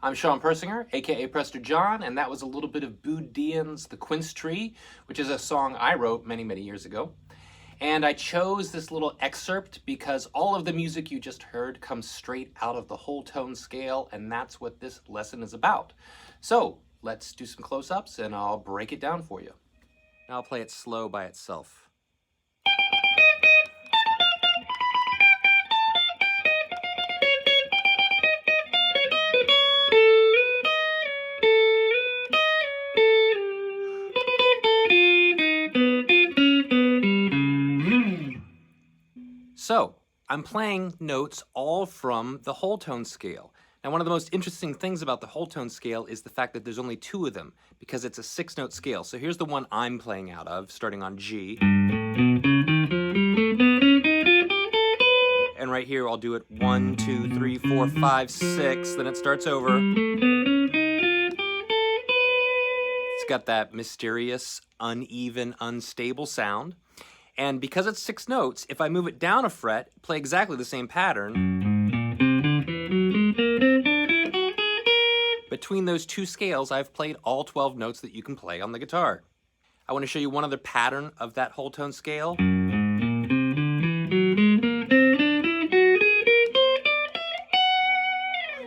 I'm Shawn Persinger, aka Prester John, and that was a little bit of Boud Deun's The Quince Tree, which is a song I wrote many, many years ago. And I chose this little excerpt because all of the music you just heard comes straight out of the whole tone scale, and that's what this lesson is about. So let's do some close-ups and I'll break it down for you. Now I'll play it slow by itself. So, I'm playing notes all from the whole tone scale. Now, one of the most interesting things about the whole tone scale is the fact that there's only 2 of them, because it's a 6-note scale. So here's the one I'm playing out of, starting on G. And right here, I'll do it 1, 2, 3, 4, 5, 6, then it starts over. It's got that mysterious, uneven, unstable sound. And because it's 6 notes, if I move it down a fret, play exactly the same pattern. Between those 2 scales, I've played all 12 notes that you can play on the guitar. I want to show you one other pattern of that whole tone scale.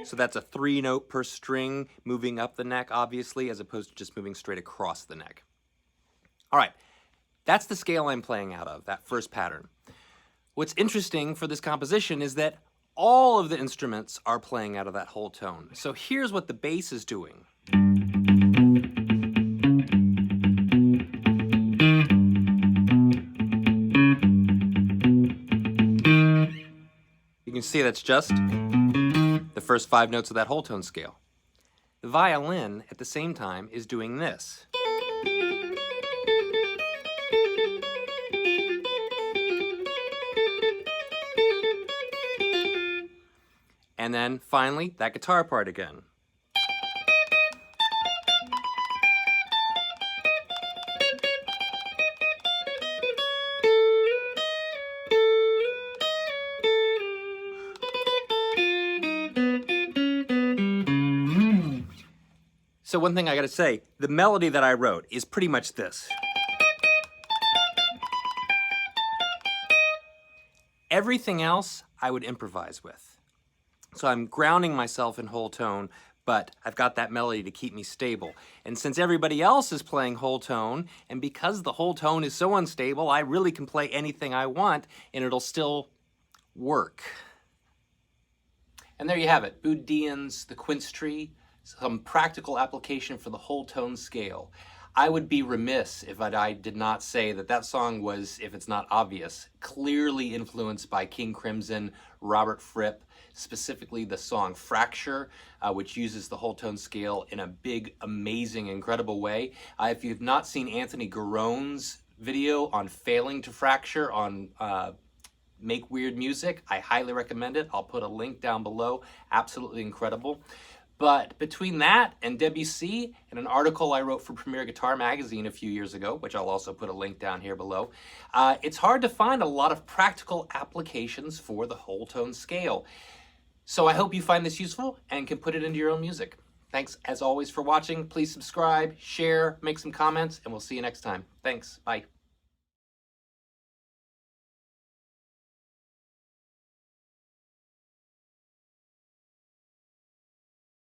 So that's a 3-note per string, moving up the neck, obviously, as opposed to just moving straight across the neck. All right. That's the scale I'm playing out of, that first pattern. What's interesting for this composition is that all of the instruments are playing out of that whole tone. So here's what the bass is doing. You can see that's just the first 5 notes of that whole tone scale. The violin, at the same time, is doing this. And then, finally, that guitar part again. So one thing I gotta say, the melody that I wrote is pretty much this. Everything else I would improvise with. So I'm grounding myself in whole tone, but I've got that melody to keep me stable. And since everybody else is playing whole tone, and because the whole tone is so unstable, I really can play anything I want and it'll still work. And there you have it, Boud Deun's The Quince Tree, some practical application for the whole tone scale. I would be remiss if I did not say that that song was, if it's not obvious, clearly influenced by King Crimson, Robert Fripp, specifically the song Fracture, which uses the whole tone scale in a big, amazing, incredible way. If you've not seen Anthony Garone's video on failing to fracture on Make Weird Music, I highly recommend it. I'll put a link down below. Absolutely incredible. But between that and Debussy and an article I wrote for Premier Guitar Magazine a few years ago, which I'll also put a link down here below, it's hard to find a lot of practical applications for the whole tone scale. So I hope you find this useful and can put it into your own music. Thanks as always for watching. Please subscribe, share, make some comments, and we'll see you next time. Thanks. Bye.